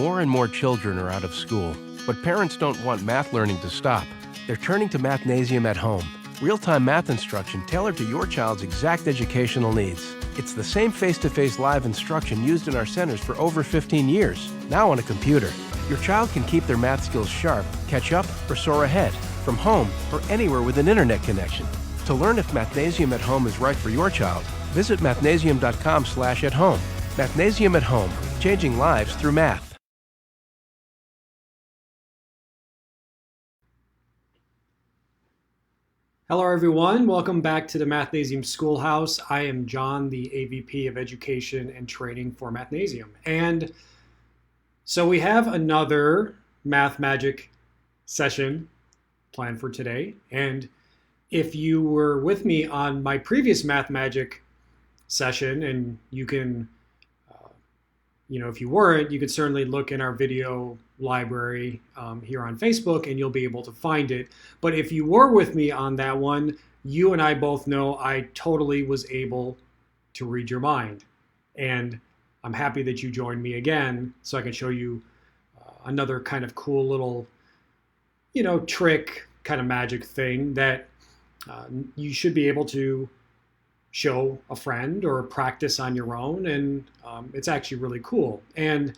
More and more children are out of school, but parents don't want math learning to stop. They're turning to Mathnasium at Home. Real-time math instruction tailored to your child's exact educational needs. It's the same face-to-face live instruction used in our centers for over 15 years, now on a computer. Your child can keep their math skills sharp, catch up, or soar ahead, from home or anywhere with an internet connection. To learn if Mathnasium at Home is right for your child, visit mathnasium.com/at-home. Mathnasium at Home, changing lives through math. Hello everyone, welcome back to the Mathnasium Schoolhouse. I am John, the AVP of Education and Training for Mathnasium. And so we have another Math Magic session planned for today. And if you were with me on my previous Math Magic session, and you can, if you weren't, you could certainly look in our video library here on Facebook and you'll be able to find it. But if you were with me on that one, you and I both know I totally was able to read your mind. And I'm happy that you joined me again so I can show you another kind of cool little, trick, kind of magic thing that you should be able to show a friend or practice on your own. And it's actually really cool. And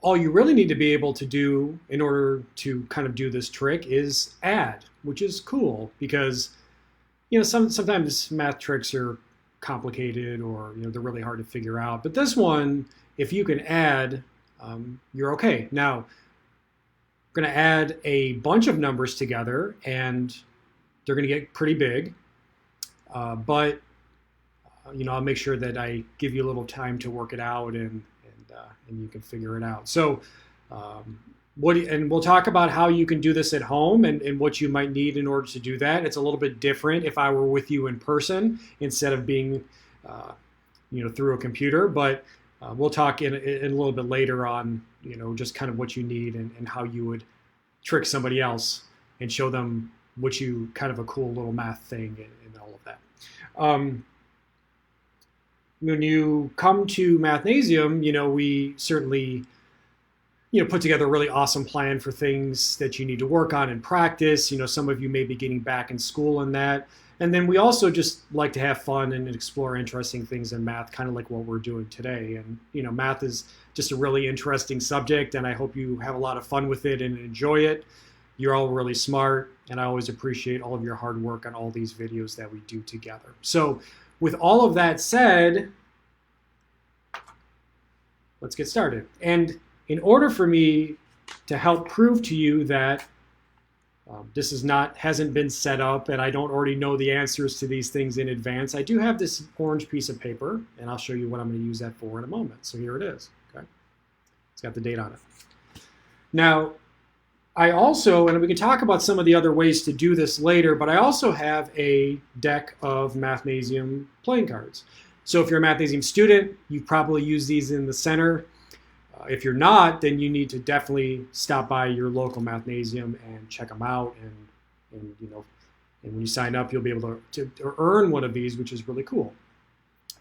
all you really need to be able to do in order to kind of do this trick is add, which is cool because, sometimes math tricks are complicated or, they're really hard to figure out. But this one, if you can add, you're okay. Now, we're going to add a bunch of numbers together and they're going to get pretty big. But I'll make sure that I give you a little time to work it out and you can figure it out. So we'll talk about how you can do this at home and what you might need in order to do that. It's a little bit different if I were with you in person instead of being through a computer, but we'll talk in a little bit later on just kind of what you need and how you would trick somebody else and show them what you kind of a cool little math thing and all of that. When you come to Mathnasium, we certainly, put together a really awesome plan for things that you need to work on and practice. Some of you may be getting back in school and that. And then we also just like to have fun and explore interesting things in math, kind of like what we're doing today. And, math is just a really interesting subject, and I hope you have a lot of fun with it and enjoy it. You're all really smart, and I always appreciate all of your hard work on all these videos that we do together. So with all of that said, let's get started. And in order for me to help prove to you that this hasn't been set up and I don't already know the answers to these things in advance, I do have this orange piece of paper, and I'll show you what I'm going to use that for in a moment. So here it is. Okay, it's got the date on it. Now, I also, and we can talk about some of the other ways to do this later, but I also have a deck of Mathnasium playing cards. So if you're a Mathnasium student, you probably use these in the center. If you're not, then you need to definitely stop by your local Mathnasium and check them out. And when you sign up, you'll be able to earn one of these, which is really cool.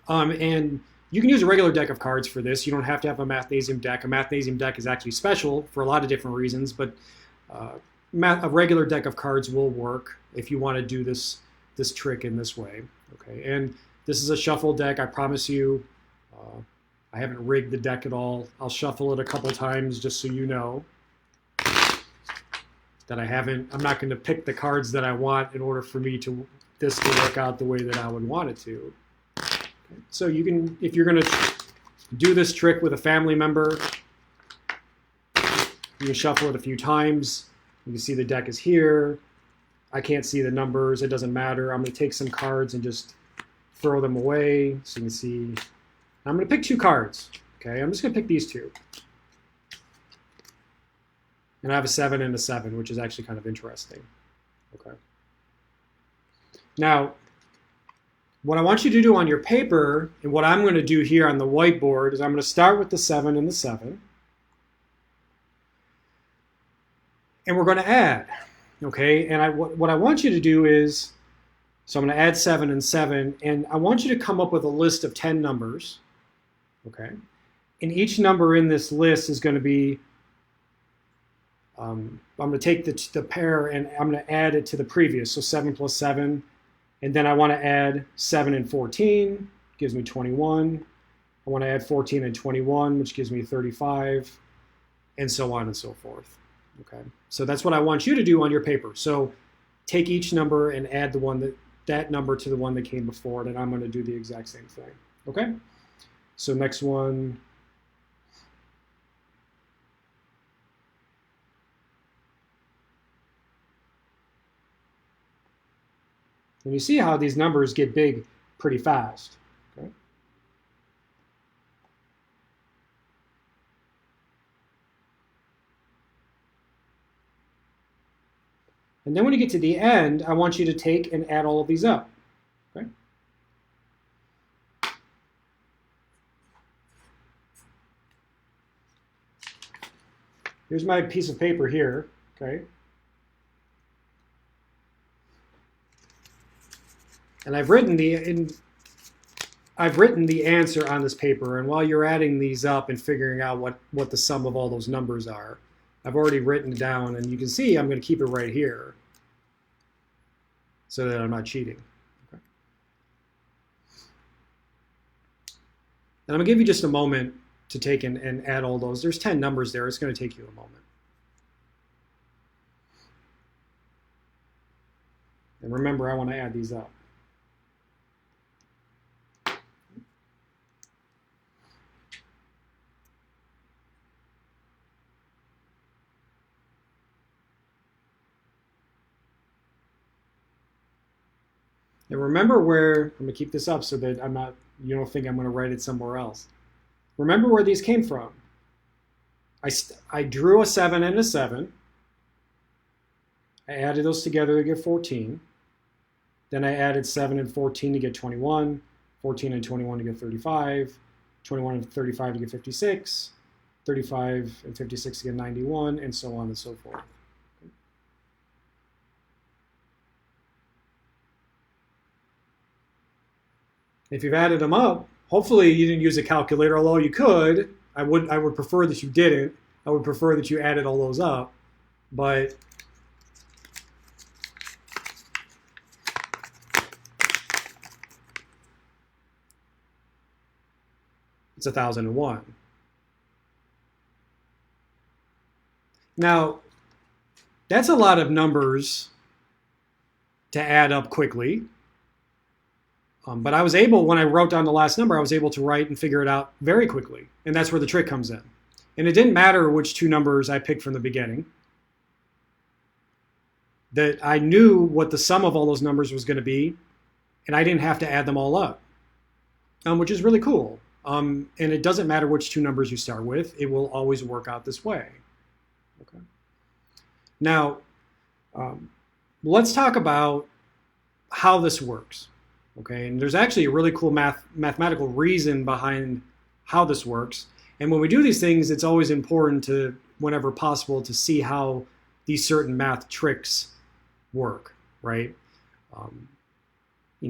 And you can use a regular deck of cards for this. You don't have to have a Mathnasium deck. A Mathnasium deck is actually special for a lot of different reasons, but a regular deck of cards will work if you want to do this trick in this way. Okay, and this is a shuffle deck. I promise you, I haven't rigged the deck at all. I'll shuffle it a couple times just so you know that I'm not going to pick the cards that I want in order for this to work out the way that I would want it to. Okay. So you can, if you're going to do this trick with a family member, you can shuffle it a few times. You can see the deck is here. I can't see the numbers. It doesn't matter. I'm going to take some cards and just throw them away so you can see. I'm going to pick two cards. Okay, I'm just going to pick these two. And I have a 7 and a 7, which is actually kind of interesting. Okay. Now, what I want you to do on your paper, and what I'm going to do here on the whiteboard, is I'm going to start with the 7 and the 7. And we're going to add. Okay, and what I want you to do is, so I'm going to add 7 and 7, and I want you to come up with a list of 10 numbers. Okay, And each number in this list is going to be, I'm going to take the pair and I'm going to add it to the previous. So 7 plus 7. And then I want to add 7 and 14, gives me 21. I want to add 14 and 21, which gives me 35, and so on and so forth. Okay, so that's what I want you to do on your paper. So take each number and add that number to the one that came before it, and I'm going to do the exact same thing. Okay, so next one. And you see how these numbers get big pretty fast. Okay. And then when you get to the end, I want you to take and add all of these up. Okay. Here's my piece of paper here. Okay. And I've written the answer on this paper, and while you're adding these up and figuring out what the sum of all those numbers are, I've already written it down, and you can see I'm going to keep it right here so that I'm not cheating. Okay. And I'm going to give you just a moment to take and add all those. There's 10 numbers there. It's going to take you a moment. And remember, I want to add these up. And remember where, I'm going to keep this up so that you don't think I'm going to write it somewhere else. Remember where these came from. I drew a 7 and a 7. I added those together to get 14. Then I added 7 and 14 to get 21, 14 and 21 to get 35, 21 and 35 to get 56, 35 and 56 to get 91, and so on and so forth. If you've added them up, hopefully you didn't use a calculator, although you could. I would prefer that you didn't. I would prefer that you added all those up. But it's 1,001. Now, that's a lot of numbers to add up quickly. But I was able, when I wrote down the last number, I was able to write and figure it out very quickly. And that's where the trick comes in. And it didn't matter which two numbers I picked from the beginning. That I knew what the sum of all those numbers was going to be, and I didn't have to add them all up, which is really cool. And it doesn't matter which two numbers you start with. It will always work out this way. Okay. Now, let's talk about how this works. Okay, and there's actually a really cool mathematical reason behind how this works. And when we do these things, it's always important to, whenever possible, to see how these certain math tricks work, right?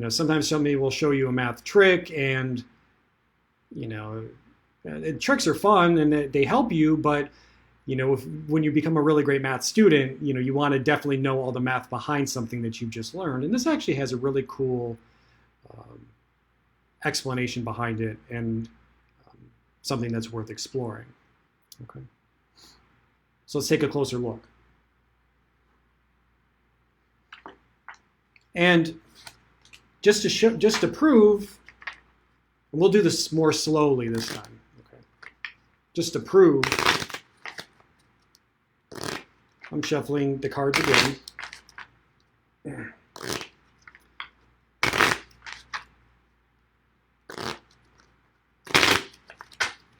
Sometimes somebody will show you a math trick, and tricks are fun and they help you, but when you become a really great math student, you want to definitely know all the math behind something that you've just learned. And this actually has a really cool explanation behind it, and something that's worth exploring. Okay, so let's take a closer look. And just to prove, and we'll do this more slowly this time. Okay, just to prove, I'm shuffling the cards again.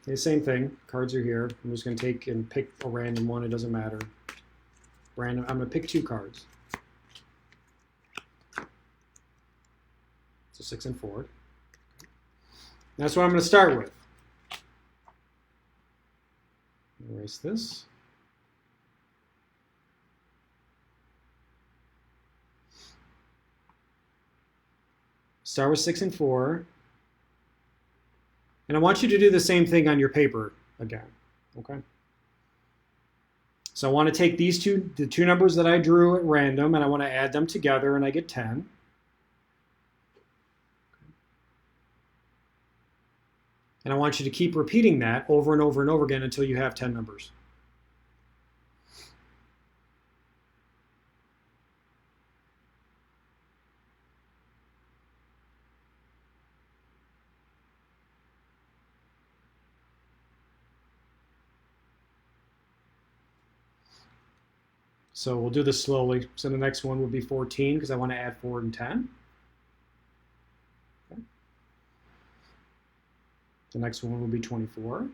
Okay, same thing. Cards are here. I'm just going to take and pick a random one. It doesn't matter. Random. I'm going to pick two cards. So 6 and 4. That's what I'm going to start with. Erase this. Start with 6 and 4. And I want you to do the same thing on your paper again, okay? So I want to take the two numbers that I drew at random, and I want to add them together, and I get 10. And I want you to keep repeating that over and over and over again until you have 10 numbers. So we'll do this slowly. So the next one would be 14 because I want to add 4 and 10. Okay. The next one will be 24.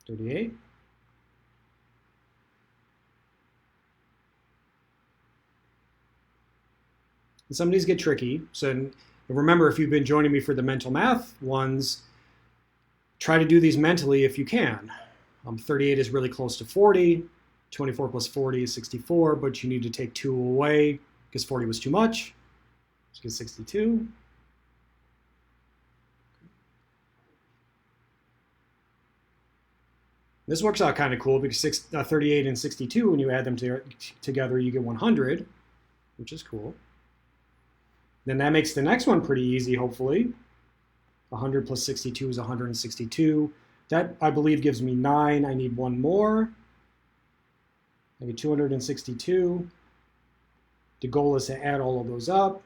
$38. And some of these get tricky. So remember, if you've been joining me for the mental math ones, try to do these mentally if you can. 38 is really close to 40. 24 plus 40 is 64, but you need to take 2 away because 40 was too much. So get 62. This works out kind of cool because 38 and 62, when you add them together, you get 100, which is cool. Then that makes the next one pretty easy, hopefully. 100 plus 62 is 162. That, I believe, gives me 9. I need one more. I get 262. The goal is to add all of those up.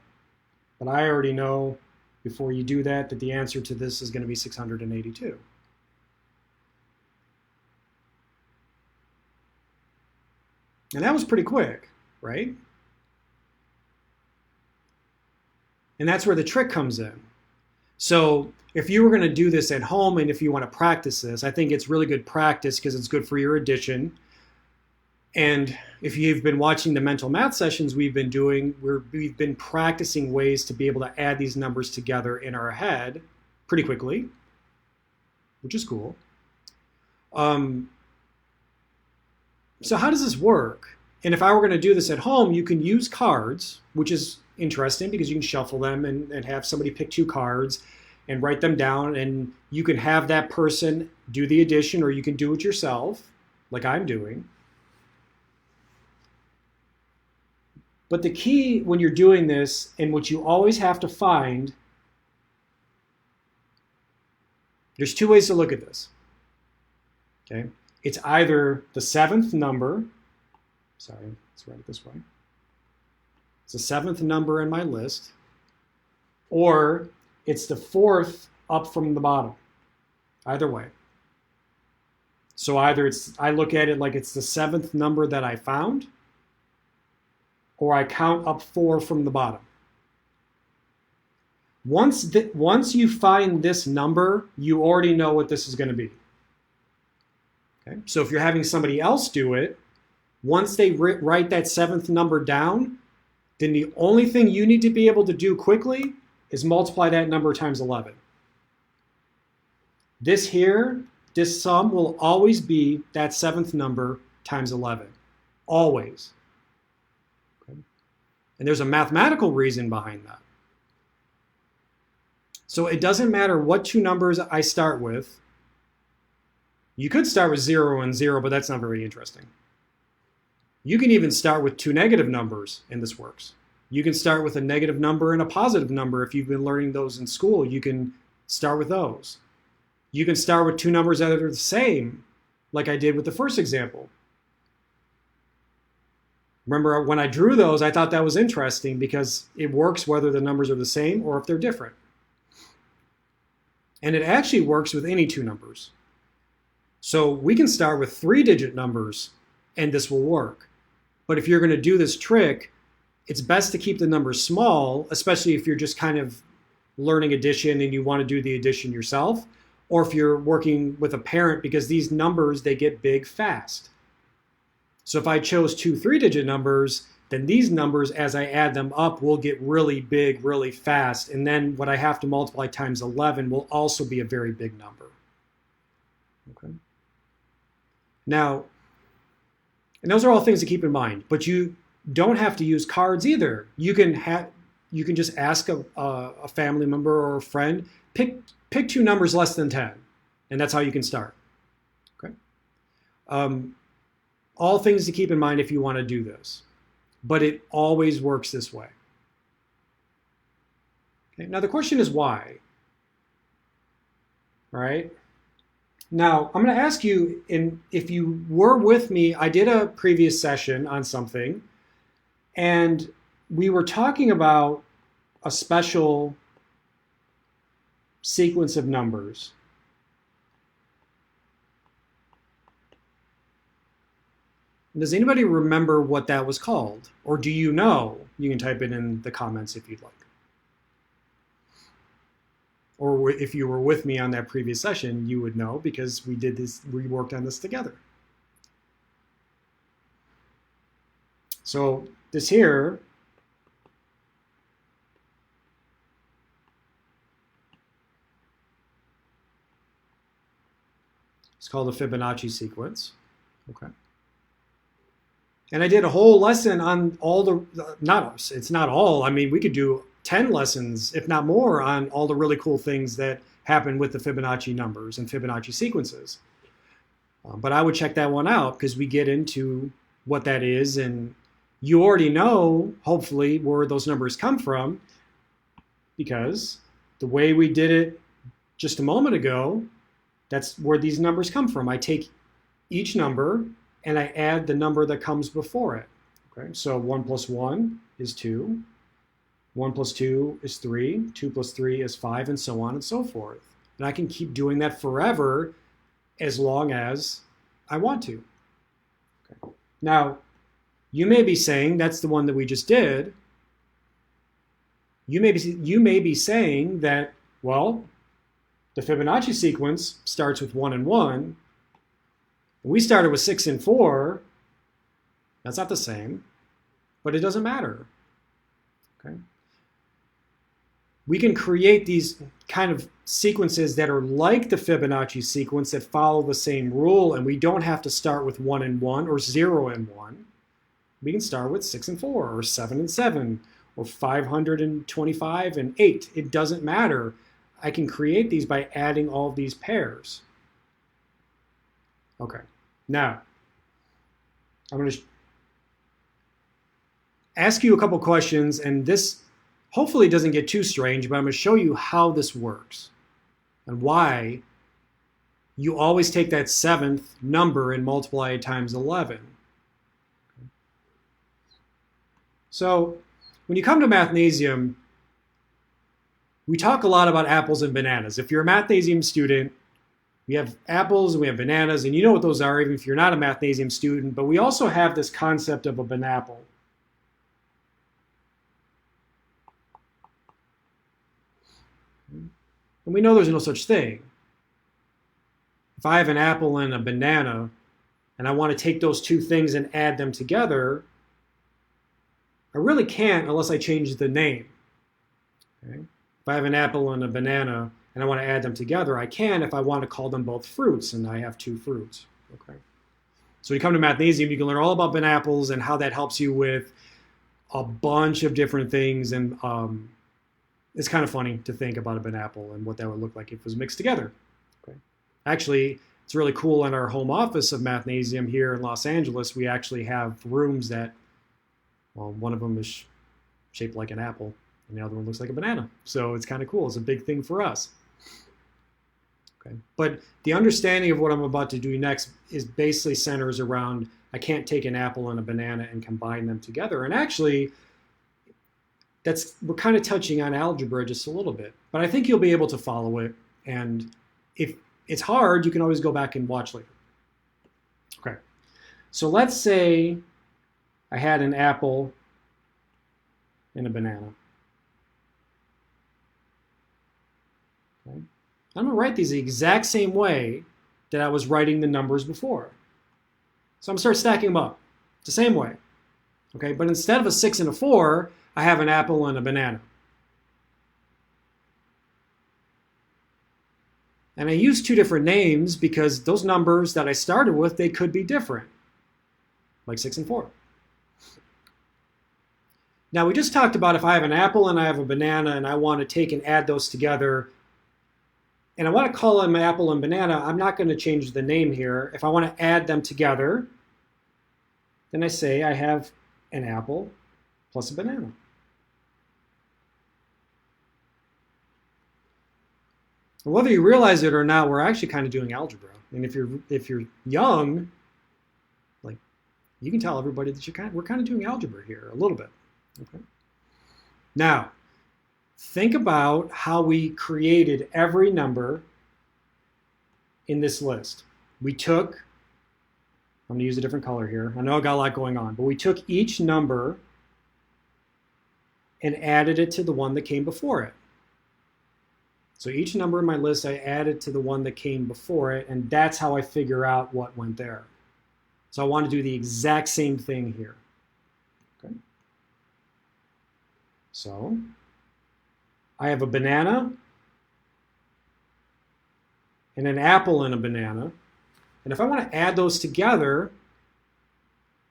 But I already know, before you do that, that the answer to this is going to be 682. And that was pretty quick, right? And that's where the trick comes in. So if you were going to do this at home and if you want to practice this, I think it's really good practice because it's good for your addition. And if you've been watching the mental math sessions we've been doing, we've been practicing ways to be able to add these numbers together in our head pretty quickly, which is cool. So how does this work? And if I were going to do this at home, you can use cards, which is interesting because you can shuffle them and have somebody pick 2 cards and write them down, and you can have that person do the addition, or you can do it yourself, like I'm doing. But the key when you're doing this, and what you always have to find, there's 2 ways to look at this. Okay? It's either the 7th number, sorry, let's write it this way. It's the 7th number in my list, or it's the 4th up from the bottom. Either way. So either I look at it like it's the 7th number that I found, or I count up 4 from the bottom. Once you find this number, you already know what this is going to be. Okay? So if you're having somebody else do it, once they write that 7th number down, then the only thing you need to be able to do quickly is multiply that number times 11. This sum will always be that 7th number times 11. Always. Okay? And there's a mathematical reason behind that. So it doesn't matter what 2 numbers I start with. You could start with 0 and 0, but that's not very interesting. You can even start with 2 negative numbers, and this works. You can start with a negative number and a positive number. If you've been learning those in school, you can start with those. You can start with 2 numbers that are the same, like I did with the first example. Remember, when I drew those, I thought that was interesting because it works whether the numbers are the same or if they're different. And it actually works with any 2 numbers. So we can start with 3-digit numbers, and this will work. But if you're going to do this trick, it's best to keep the numbers small, especially if you're just kind of learning addition and you want to do the addition yourself, or if you're working with a parent, because these numbers, they get big fast. So if I chose 2 3-digit numbers, then these numbers, as I add them up, will get really big, really fast. And then what I have to multiply times 11 will also be a very big number. Okay. Now, and those are all things to keep in mind, but you don't have to use cards either. You can just ask a family member or a friend, pick two numbers less than 10, and that's how you can start. Okay. All things to keep in mind if you want to do this, but it always works this way. Okay. Now the question is why. All right. Now I'm going to ask you, if you were with me, I did a previous session on something, and we were talking about a special sequence of numbers. Does anybody remember what that was called? Or do you know? You can type it in the comments if you'd like. Or if you were with me on that previous session, you would know, because we worked on this together. So this here is called the Fibonacci sequence. Okay. And I did a whole lesson on all it's not all, I mean, we could do 10 lessons, if not more, on all the really cool things that happen with the Fibonacci numbers and Fibonacci sequences. But I would check that one out, because we get into what that is, and you already know, hopefully, where those numbers come from, because the way we did it just a moment ago, that's where these numbers come from. I take each number and I add the number that comes before it. Okay, so 1 plus 1 is 2. 1 plus 2 is 3. 2 plus 3 is 5, and so on and so forth. And I can keep doing that forever as long as I want to. Okay. Now, you may be saying, that's the one that we just did. You may be saying that, well, the Fibonacci sequence starts with 1 and 1. We started with 6 and 4. That's not the same, but it doesn't matter. Okay. We can create these kind of sequences that are like the Fibonacci sequence, that follow the same rule, and we don't have to start with 1 and 1 or 0 and 1. We can start with 6 and 4 or 7 and 7 or 525 and 8. It doesn't matter. I can create these by adding all of these pairs. Okay, now I'm going to ask you a couple questions, and this hopefully doesn't get too strange, but I'm going to show you how this works and why you always take that 7th number and multiply it times 11. So when you come to Mathnasium, we talk a lot about apples and bananas. If you're a Mathnasium student, we have apples and we have bananas, and you know what those are, even if you're not a Mathnasium student. But we also have this concept of a banapple. And we know there's no such thing. If I have an apple and a banana, and I want to take those two things and add them together, I really can't unless I change the name. Okay? If I have an apple and a banana and I want to add them together, I can if I want to call them both fruits, and I have two fruits. Okay. So when you come to Mathnasium, you can learn all about banapples and how that helps you with a bunch of different things. And it's kind of funny to think about a banapple and what that would look like if it was mixed together. Okay. Actually, it's really cool. In our home office of Mathnasium here in Los Angeles, we actually have rooms that, well, one of them is shaped like an apple, and the other one looks like a banana. So it's kind of cool. It's a big thing for us. Okay. But the understanding of what I'm about to do next is basically centers around, I can't take an apple and a banana and combine them together. And actually, we're kind of touching on algebra just a little bit. But I think you'll be able to follow it. And if it's hard, you can always go back and watch later. Okay. So let's say I had an apple and a banana. Okay. I'm going to write these the exact same way that I was writing the numbers before. So I'm going to start stacking them up the same way. Okay, but instead of a 6 and a 4, I have an apple and a banana. And I use two different names because those numbers that I started with, they could be different, like 6 and 4. Now, we just talked about if I have an apple and I have a banana and I want to take and add those together, and I want to call them apple and banana, I'm not going to change the name here. If I want to add them together, then I say I have an apple plus a banana. And whether you realize it or not, we're actually kind of doing algebra. And if you're young, like, you can tell everybody that we're kind of doing algebra here a little bit. Okay. Now, think about how we created every number in this list. I'm going to use a different color here. I know I got a lot going on, but we took each number and added it to the one that came before it. So each number in my list, I added to the one that came before it, and that's how I figure out what went there. So I want to do the exact same thing here. Okay. So I have a banana and an apple and a banana. And if I want to add those together,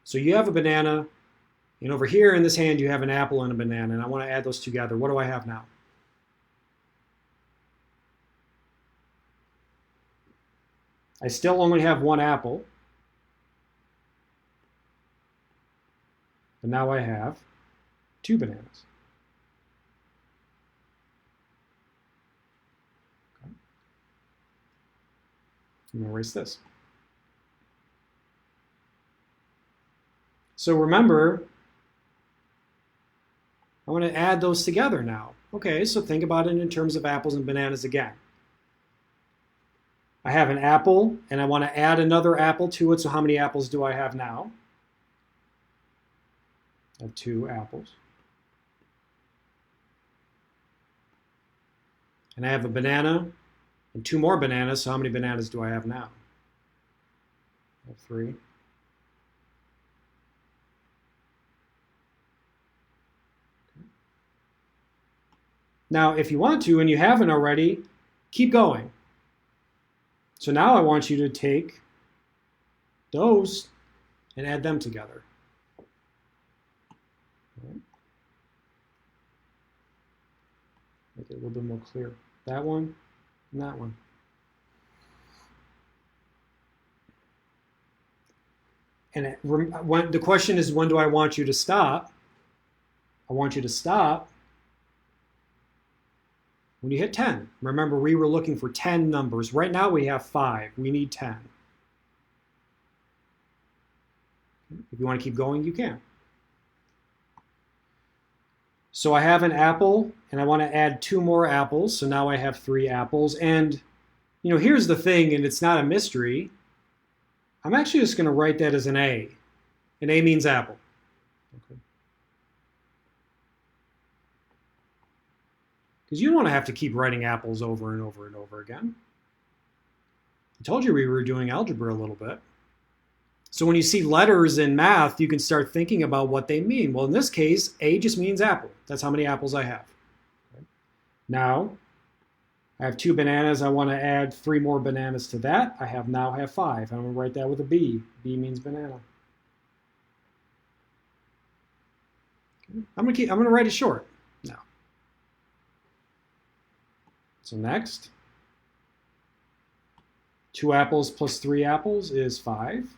so you have a banana, and over here in this hand you have an apple and a banana, and I want to add those together. What do I have now? I still only have one apple, but now I have two bananas. Okay. I'm going to erase this. So remember, I want to add those together now. Okay, so think about it in terms of apples and bananas again. I have an apple, and I want to add another apple to it, so how many apples do I have now? I have 2 apples. And I have a banana and 2 more bananas, so how many bananas do I have now? I have 3. Now, if you want to, and you haven't already, keep going. So now I want you to take those and add them together. Right. Make it a little bit more clear. That one and that one. And the question is, when do I want you to stop? I want you to stop when you hit 10. Remember, we were looking for 10 numbers. Right now we have 5. We need 10. If you want to keep going, you can. So I have an apple, and I want to add 2 more apples. So now I have 3 apples. And, here's the thing, and it's not a mystery. I'm actually just going to write that as an A. An A means apple. Okay. Because you don't want to have to keep writing apples over and over and over again. I told you we were doing algebra a little bit. So when you see letters in math, you can start thinking about what they mean. Well, in this case, A just means apple. That's how many apples I have. Okay. Now, I have 2 bananas. I want to add 3 more bananas to that. I now have 5. I'm going to write that with a B. B means banana. Okay. I'm going to write it short now. So next, 2 apples plus 3 apples is 5.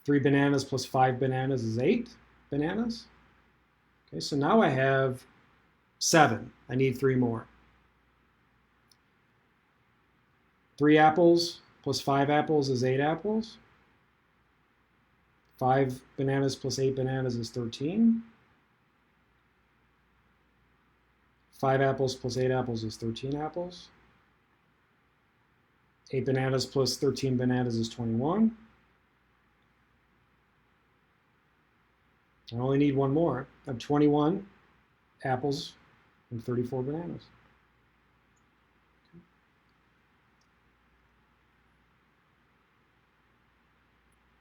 3 bananas plus 5 bananas is 8 bananas. Okay, so now I have 7. I need 3 more. 3 apples plus 5 apples is 8 apples. 5 bananas plus 8 bananas is 13. 5 apples plus 8 apples is 13 apples. 8 bananas plus 13 bananas is 21. I only need 1 more. I have 21 apples and 34 bananas.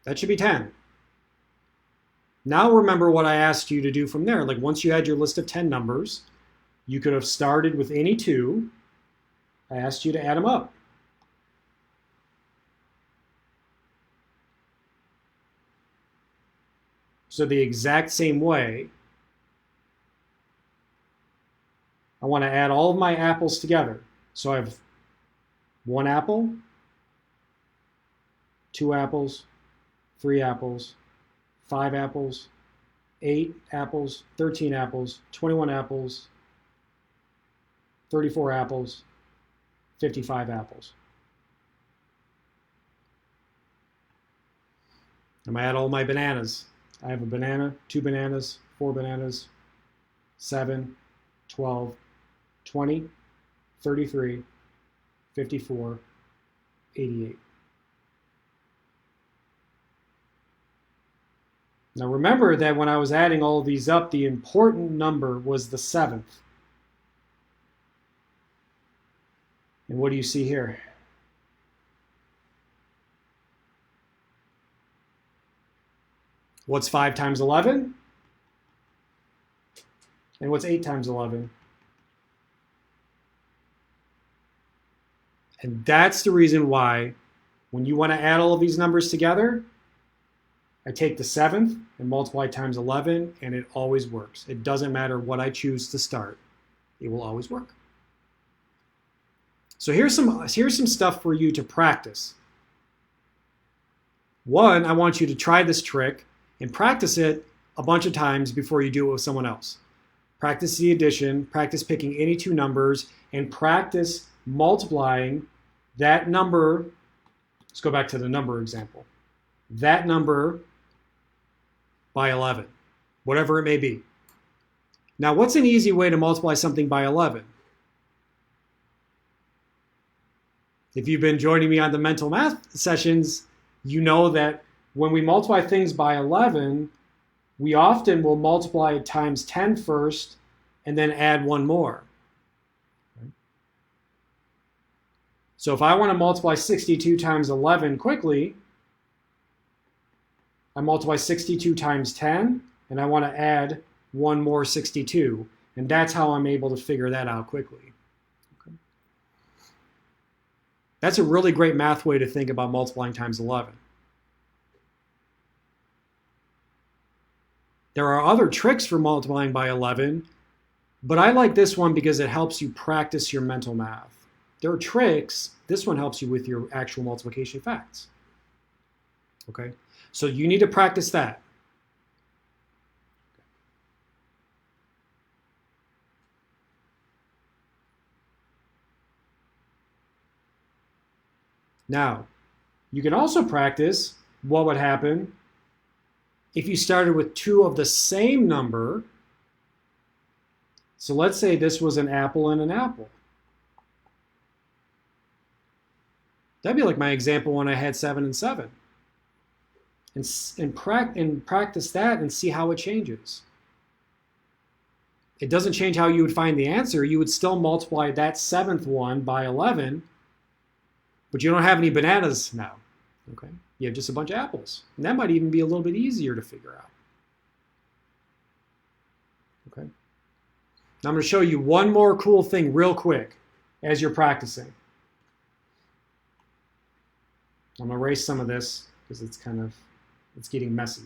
That should be 10. Now remember what I asked you to do from there. Like, once you had your list of 10 numbers, you could have started with any 2. I asked you to add them up. So the exact same way, I want to add all of my apples together. So I have 1 apple, 2 apples, 3 apples, 5 apples, 8 apples, 13 apples, 21 apples, 34 apples, 55 apples. I'm going to add all my bananas. I have a banana, 2 bananas, 4 bananas, 7, 12, 20, 33, 54, 88. Now remember that when I was adding all of these up, the important number was the 7th. And what do you see here? What's 5 times 11? And what's 8 times 11? And that's the reason why when you want to add all of these numbers together, I take the 7th and multiply times 11, and it always works. It doesn't matter what I choose to start. It will always work. So here's some stuff for you to practice. One, I want you to try this trick and practice it a bunch of times before you do it with someone else. Practice the addition, practice picking any 2 numbers, and practice multiplying that number. Let's go back to the number example. That number by 11, whatever it may be. Now, what's an easy way to multiply something by 11? If you've been joining me on the mental math sessions, you know that when we multiply things by 11, we often will multiply it times 10 first and then add 1 more. So if I want to multiply 62 times 11 quickly, I multiply 62 times 10, and I want to add 1 more 62. And that's how I'm able to figure that out quickly. Okay. That's a really great math way to think about multiplying times 11. There are other tricks for multiplying by 11, but I like this one because it helps you practice your mental math. There are tricks. This one helps you with your actual multiplication facts. Okay? So you need to practice that. Now, you can also practice what would happen if you started with 2 of the same number. So let's say this was an apple and an apple. That'd be like my example when I had 7 and 7. And practice that and see how it changes. It doesn't change how you would find the answer. You would still multiply that 7th one by 11, but you don't have any bananas now. Okay? You have just a bunch of apples. And that might even be a little bit easier to figure out. Okay? Now I'm going to show you one more cool thing real quick as you're practicing. I'm going to erase some of this because it's getting messy.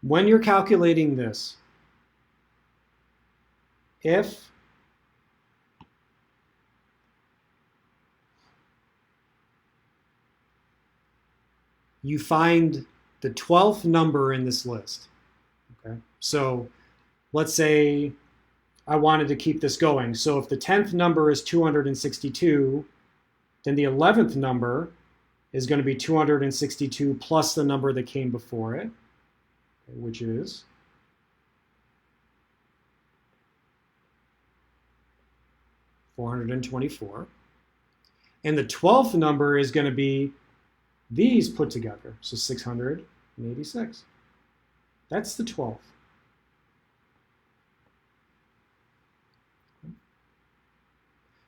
When you're calculating this, if you find the 12th number in this list, okay? So let's say I wanted to keep this going. So if the 10th number is 262, then the 11th number is going to be 262 plus the number that came before it, okay, which is 424. And the 12th number is going to be these put together, so 686. That's the 12th.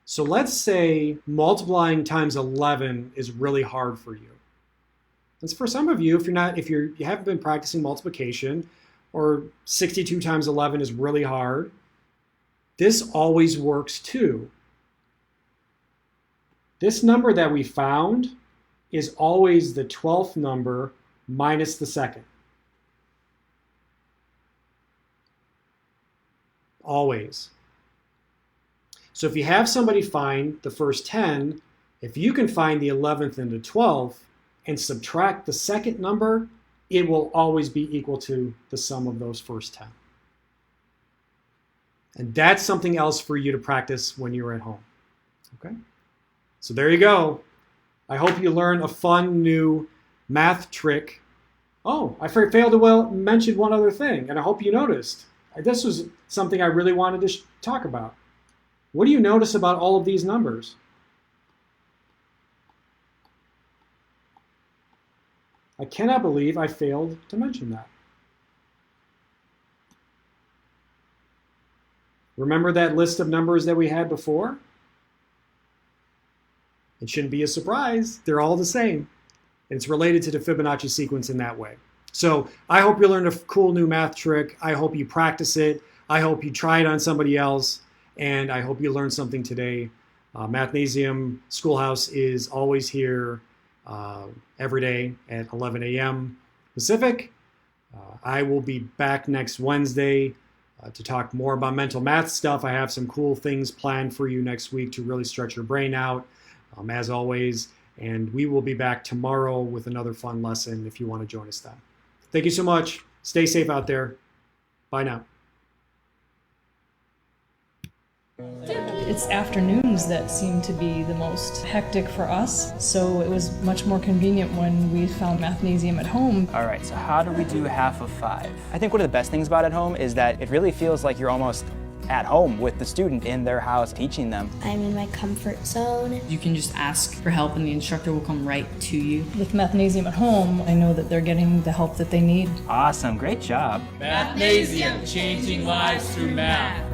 So let's say multiplying times 11 is really hard for you. And for some of you, if you haven't been practicing multiplication, or 62 times 11 is really hard, this always works too. This number that we found is always the 12th number minus the second. Always. So if you have somebody find the first 10, if you can find the 11th and the 12th and subtract the second number, it will always be equal to the sum of those first 10. And that's something else for you to practice when you're at home. Okay? So there you go. I hope you learn a fun new math trick. Oh, I failed to mention one other thing, and I hope you noticed. This was something I really wanted to talk about. What do you notice about all of these numbers? I cannot believe I failed to mention that. Remember that list of numbers that we had before? It shouldn't be a surprise. They're all the same. And it's related to the Fibonacci sequence in that way. So I hope you learned a cool new math trick. I hope you practice it. I hope you try it on somebody else. And I hope you learned something today. Mathnasium Schoolhouse is always here every day at 11 a.m. Pacific. I will be back next Wednesday to talk more about mental math stuff. I have some cool things planned for you next week to really stretch your brain out, as always. And we will be back tomorrow with another fun lesson if you want to join us then. Thank you so much. Stay safe out there. Bye now. It's afternoons that seem to be the most hectic for us, so it was much more convenient when we found Mathnasium at home. All right, so how do we do half of 5? I think one of the best things about at home is that it really feels like you're almost at home with the student in their house teaching them. I'm in my comfort zone. You can just ask for help and the instructor will come right to you. With Mathnasium at home, I know that they're getting the help that they need. Awesome, great job. Mathnasium, changing lives through math.